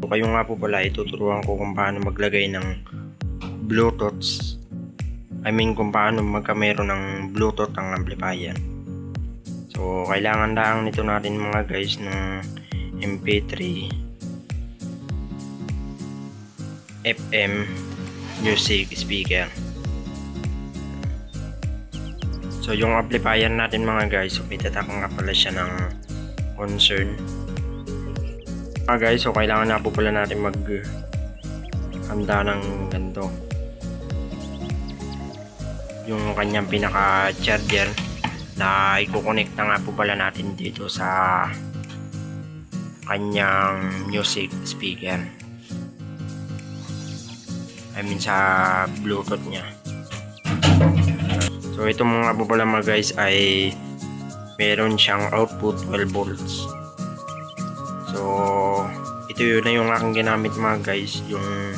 So kayo nga po pala, ituturuan ko kung paano maglagay ng Bluetooth. Kung paano magkamero ng Bluetooth ang amplifier. So kailangan lang nito natin mga guys ng MP3 FM music speaker. So yung amplifier natin mga guys, so itatak nga pala siya ng concern. Mga guys, so kailangan na po pala natin handa ng ganito. Yung kanyang pinaka charger na i-connect na nga po pala natin dito sa kanyang music speaker. Sa Bluetooth niya. So ito mga po pala mga guys ay meron siyang output 12 volts. So ito yun na yung aking ginamit mga guys, yung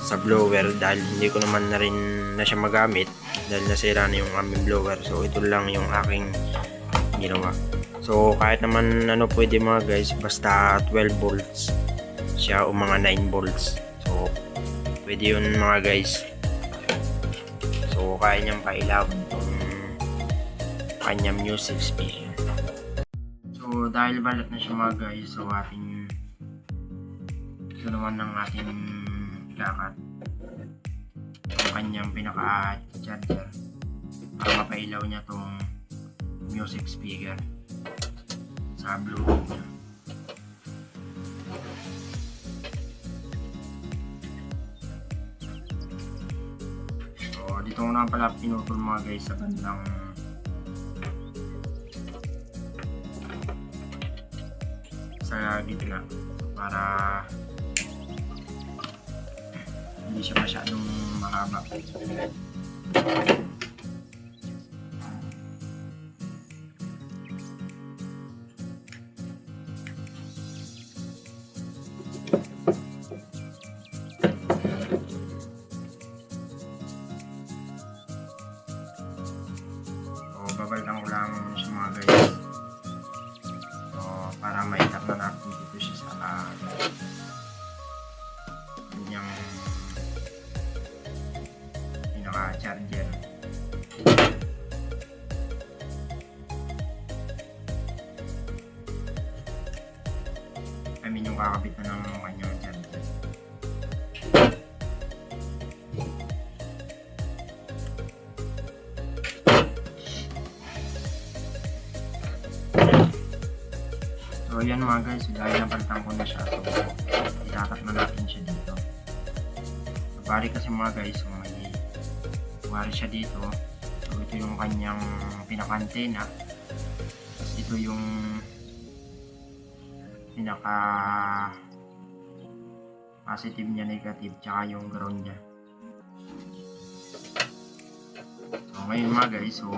sa blower, dahil hindi ko naman na rin na siya magamit dahil nasira na yung aming blower. So ito lang yung aking ginawa. So kahit naman ano pwede mga guys, basta 12 volts siya o mga 9 volts. So pwede yun mga guys. So kaya niyang pailawin itong kanyang music speaker. So dahil balat na siya mga guys, so ito naman ng ating gakat ang kanyang pinaka charger para mapailaw niya itong music speaker sa Bluetooth niya. Dito ko na pala pinutol mga guys sa bandang sa gitna para hindi siya masyadong mahaba. Babaltan ko lang siya mga guys. So para maitap na natin dito siya sa kanyang pinaka charger. Yung kakabit na ng kanyang charger. So yan mga guys, dahil napalitan ko na siya, so itatak na natin siya dito. So bali kasi mga guys, so may wari siya dito. So ito yung kanyang pinaka-antena. Tapos ito yung pinaka positive niya, negative, tsaka yung ground niya. So ngayon mga guys, so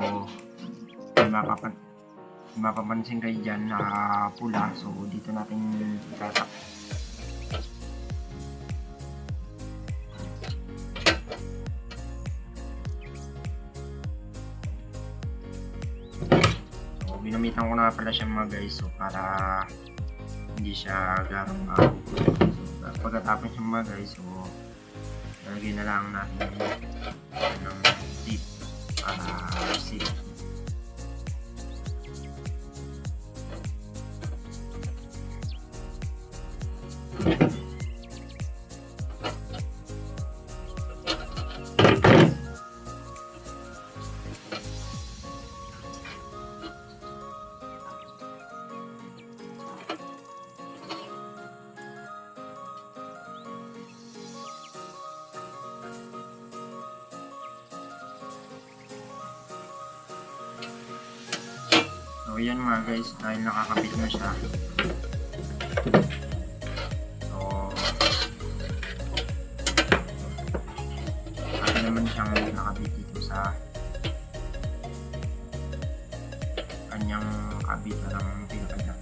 mapapansin kayo dyan na pula, so dito natin itatak. So binamitan ko na pala siya mga guys, so para hindi siya garang makakupula. So pagkatapos siya mga guys, so lalagyan na lang natin ng tip para safe. So yan mga guys, dahil nakakabit na siya. So kaya naman siyang nakabit dito sa kanyang kabitan ng pinaka-jack.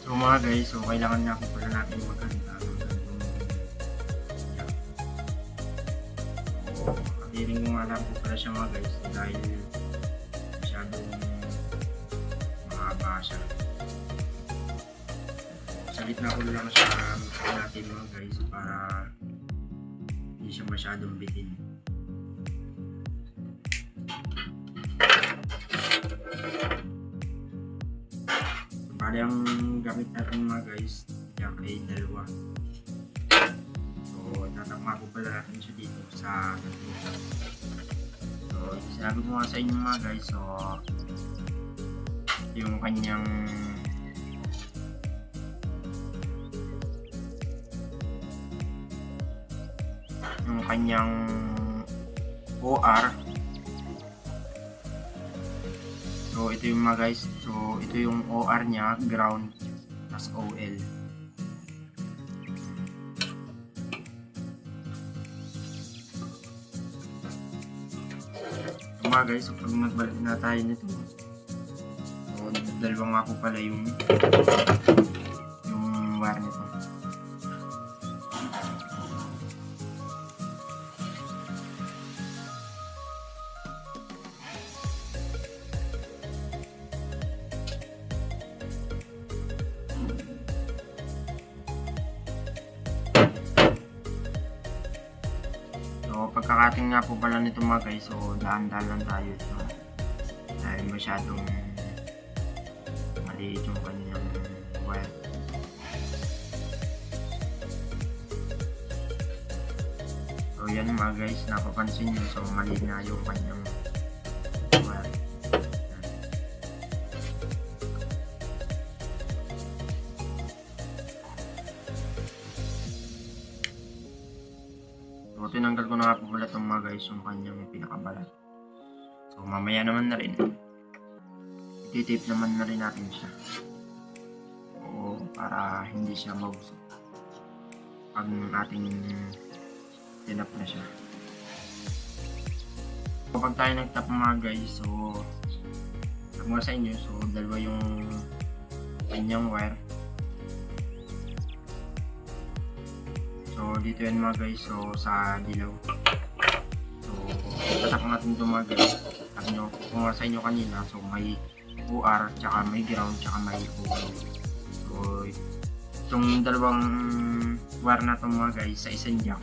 So mga guys, so kailangan na po pala natin maganda ng ganitong jack. Feeling ko nga lang po pala siya mga guys, dahil masyadong siya. Sa gitna ko lang siya natin mga guys para hindi siya masyadong bitin. Bali ang gamit natin mga guys, yan ay dalawa. So tatakma ko pala natin siya dito sa gitna. So sinabi ko nga sa inyo mga guys, so yung kanyang OR. So ito yung mga guys, so ito yung OR nya, ground plus OL. So mga guys, so pag nagbalik na tayo nito, so dalawa nga po pala yung wire nito. So pagkakating nga po pala nito mga guys, so dahan-dahan lang tayo ito dahil masyadong maliit yung kanyang wire. So yan mga guys, napapansin nyo, so mali na yung kanyang wire. So tinanggal ko na nga po pala itong mga guys, yung kanyang pinakabalat. So mamaya naman na rin, ititape naman na rin natin siya. So para hindi siya mabusok pag ating tinap na siya. Kapag tayo nagtap mga guys, so sabi nga sa inyo, so dalawa yung kanyang wire. So dito yan mga guys, so sa dilaw. So tatak natin ito mga guys. Sabi nyo, kung nga sa inyo kanina, so may OR, tsaka may ground, tsaka may OL. So itong dalawang wire na ito mga guys sa isang jack,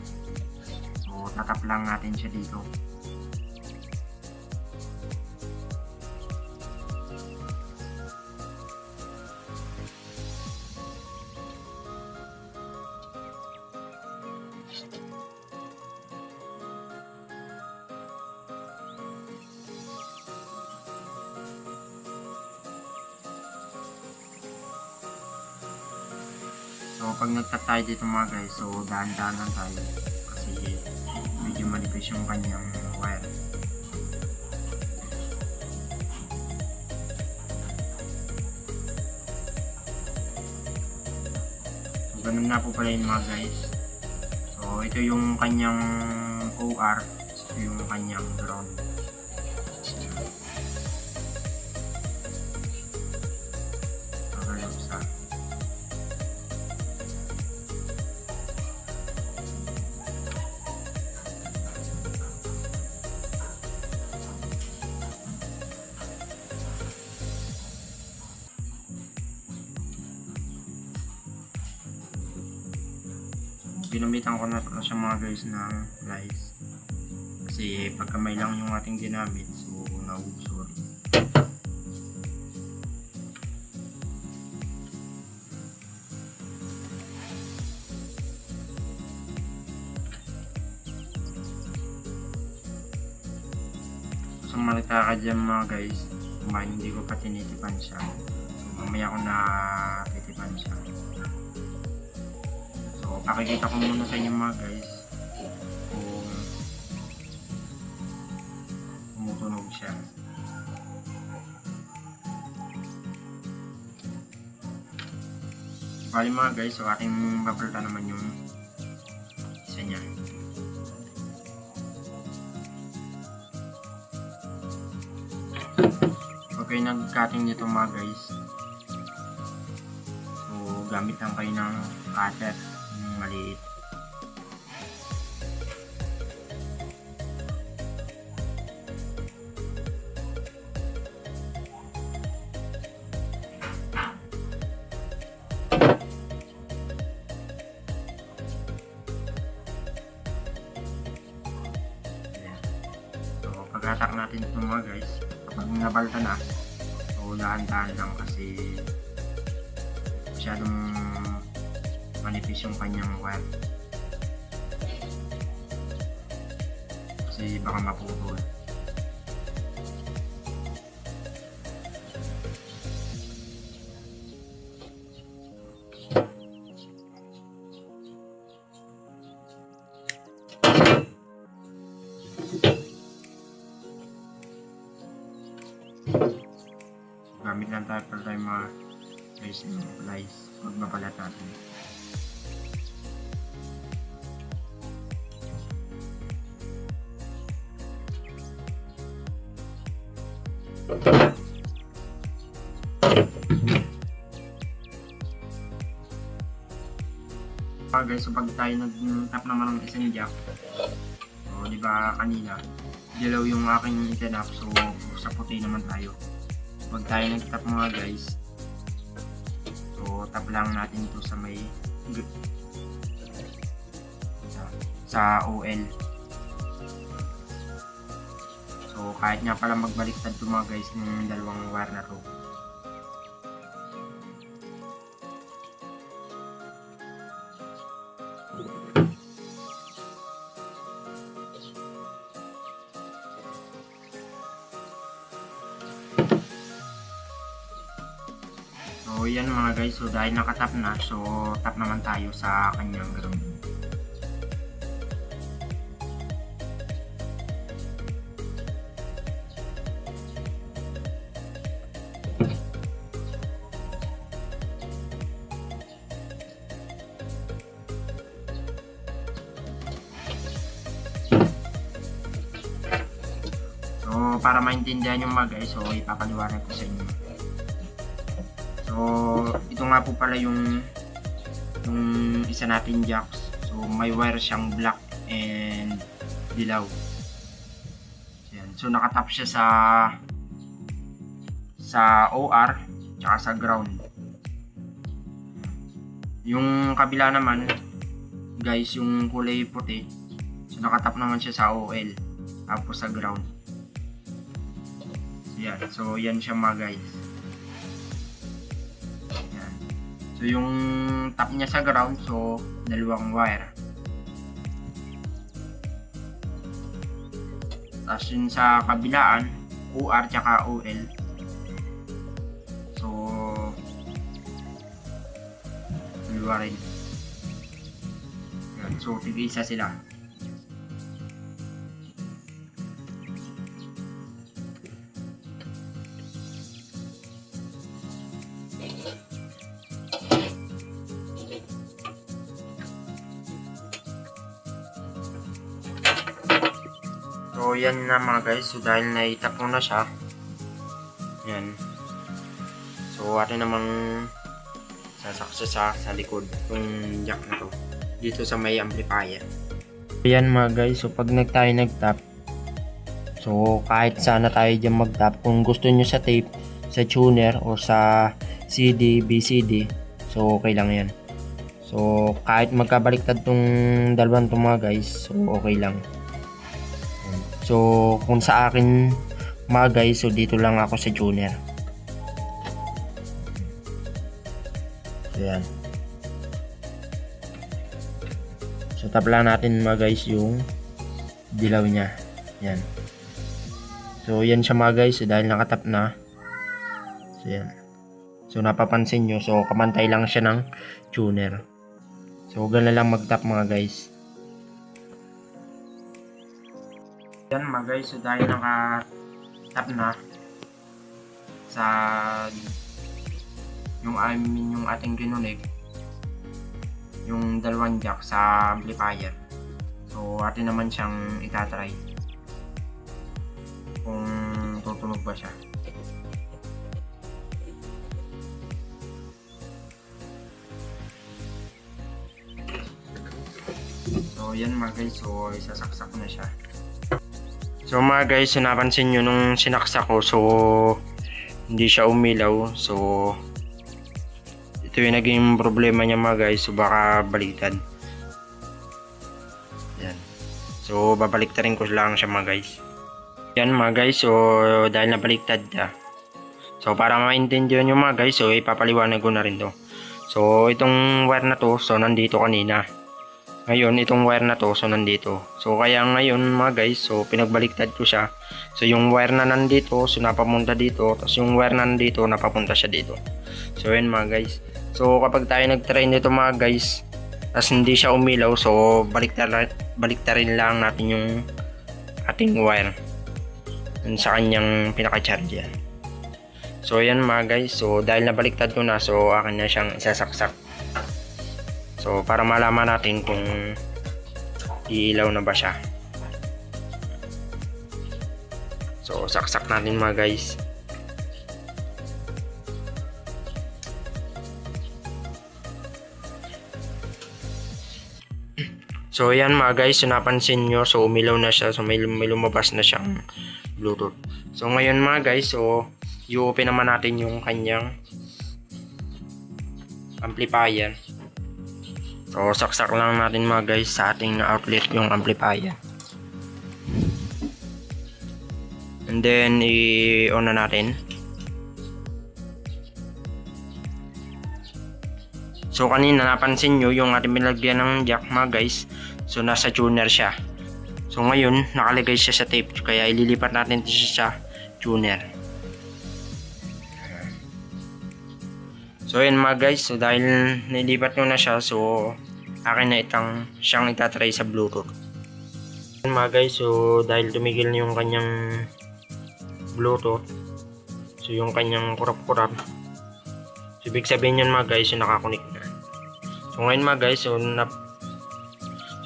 so tatap lang natin siya dito. So pag nagtap tayo dito mga guys, so dahan-dahan lang tayo kasi medyo manipis yung kanyang wire. So ganun na po pala yun mga guys. So ito yung kanyang OR, ito yung kanyang ground. Ginamitan ko na siya mga guys ng lights kasi pagkamay lang yung ating ginamit, so nauso rin. So malita ka dyan mga guys, hindi ko pa tinitipan siya, so mamaya ko na titipan siya. Pakikita ko muna sa inyo mga guys kung tumutunog siya. Bali mga guys, so ating babalta naman yung isa niya. Okay, nag-cutting nito mga guys, so gamit lang kayo ng cutter maliit. natin ito mga guys. Kapag nabalta na, so dahan-dahan lang kasi masyadong manipis yung kanyang wire. Kasi baka maputol. Gamit lang tayo para tayo mga guys ng plies pag mapalat natin. Guys, so pag tayo nag-tap naman ng isang jack, so di ba kanina dilaw yung aking tinap, so sa puti naman tayo. Pag tayo nag-tap mga guys, so tap lang natin ito sa may sa OL. So kahit nga pala magbaliktad ito mga guys ng dalawang wire na to. So yan mga guys, so dahil nakatap na, so tap naman tayo sa kanyang ground. So para maintindihan yung mga guys, so ipapaliwanag ko sa inyo. So ito nga po pala yung isa natin jacks. So may wire siyang black and dilaw. Yan. So nakatap siya sa OR tsaka sa ground. Yung kabila naman guys, yung kulay puti, so nakatap naman siya sa OL tapos sa ground. Yan. So yan siya mga guys. Yan. So yung tap niya sa ground, so dalawang wire. Tapos yun sa kabilaan, OR tsaka OL. So dalawa rin. Yan. So tig-isa sila. So yan na mga guys, so dahil naitap mo na siya, yan, so atin namang sasaksa sa likod yung jack na to dito sa may amplifier. Yan mga guys, so pag tayo nagtap, so kahit sana tayo dyan magtap, kung gusto nyo sa tape, sa tuner o sa CD, BCD, so okay lang yan. So kahit magkabaliktad tong dalawang to mga guys, so okay lang. So kung sa akin mga guys, so dito lang ako sa tuner. So yan. So tap lang natin mga guys yung dilaw niya. Yan. So yan siya mga guys, so dahil nakatap na. So yan. So napapansin nyo, so kamantay lang siya ng tuner. So ganun lang magtap mga guys. Yan mga guys, so dahil naka-tap na sa yung ating kinunig, yung dalawang jack sa amplifier. So atin naman siyang itatry kung tutunog ba siya. So yan mga guys, so isasaksak na siya. So mga guys, so napansin nyo nung sinaksak ko, so hindi siya umilaw. So ito yung naging problema niya mga guys, so baka baliktad. Yan. So babalik rin ko lang siya mga guys. Yan mga guys, so dahil nabaliktad na. So para maintindihan nyo mga guys, so ipapaliwanag ko na rin to. So itong wire na to, so nandito kanina. Ngayon itong wire na to, so nandito. So kaya ngayon mga guys, so pinagbaliktad ko siya. So yung wire na nandito, so napapunta dito. Tapos yung wire na nandito, napapunta siya dito. So yan mga guys. So kapag tayo nag-try nito mga guys, tapos hindi siya umilaw, so baliktarin lang natin yung ating wire sa kanyang pinaka-charger. So yan mga guys, so dahil nabaliktad ko na, so akin na siyang isasaksak. So para malaman natin kung iilaw na ba siya. So saksak natin mga guys. So yan mga guys, so napansin nyo, so umilaw na siya, so may lumabas na siyang Bluetooth. So ngayon mga guys, so i-open naman natin yung kanyang amplifier. So saksak lang natin mga guys sa ating outlet yung amplifier. And then i-on na natin. So kanina napansin nyo yung ating pinagyan ng jack mga guys, so nasa tuner siya. So ngayon nakalagay siya sa tape, kaya ililipat natin siya sa tuner. So yun mga guys, so dahil nilipat nyo na siya, so akin na siyang itatry sa Bluetooth. Yun mga guys, so dahil tumigil na yung kanyang Bluetooth, so yung kanyang kurap-kurap, so ibig sabihin yun mga guys, so nakakonect na. So ngayon mga guys, so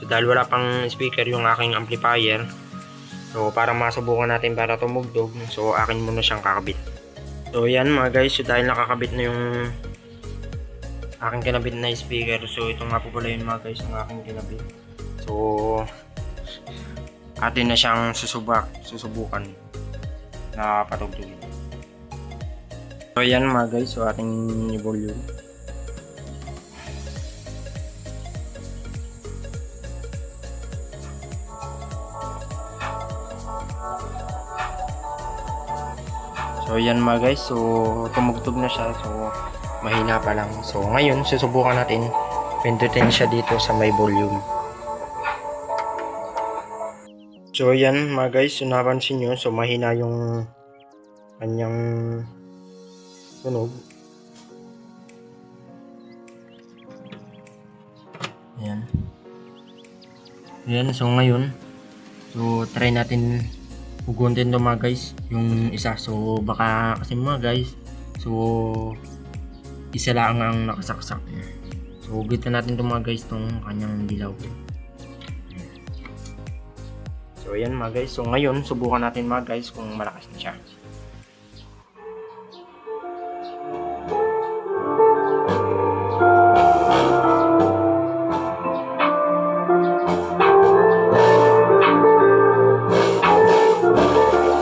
dahil wala pang speaker yung aking amplifier, so para masubukan natin para tumugtog, so akin muna siyang kakabit. So yan mga guys, so dahil nakakabit na yung aking kinabit na speaker, so ito nga po pala yun mga guys, yung aking kinabit. So atin na siyang susubukan na patugtugin. So yan mga guys, so ating volume. So yan mga guys, so tumugtog na siya, so mahina pa lang. So ngayon susubukan natin pindutin siya dito sa may volume. So yan mga guys, so napansin nyo, so mahina yung kanyang tunog. Ayan, so ngayon, so try natin huguntin to mga guys, yung isa. So baka kasi mga guys, so isa lang ang nakasaksak. So hugutin natin to mga guys, tong kanyang dilaw. So ayan mga guys, so ngayon subukan natin mga guys kung malakas na siya.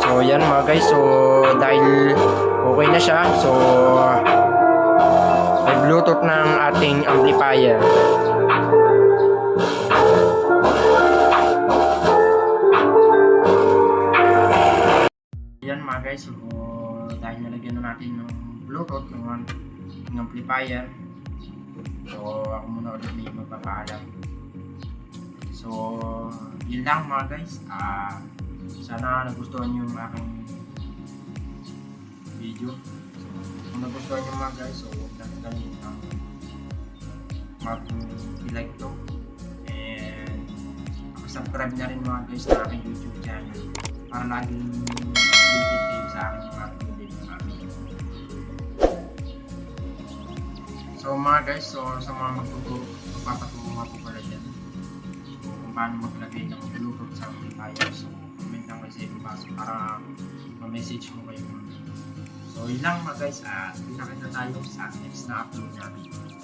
So yan mga guys, so dahil okay na siya, so may Bluetooth ng ating amplifier. Yan mga guys, so dahil nalagyan na natin ng Bluetooth ng amplifier, so ako muna ulit may magpapaalam. So yun lang mga guys, sana nagustuhan yung aking video. So kung nagustuhan nyo mga guys, so huwag na kalimutan mag-like to, and subscribe na rin mga guys sa aking YouTube channel para laging updated kayo sa aking mga video namin. So mga guys, so sa mga magpapaturo nga po pala dyan, so kung paano maglagay ng Bluetooth sa amplifier, so comment lang kayo sa ibaba para ma-message mo kayo. So yun lang mga guys, at kita tayo sa next na upload namin.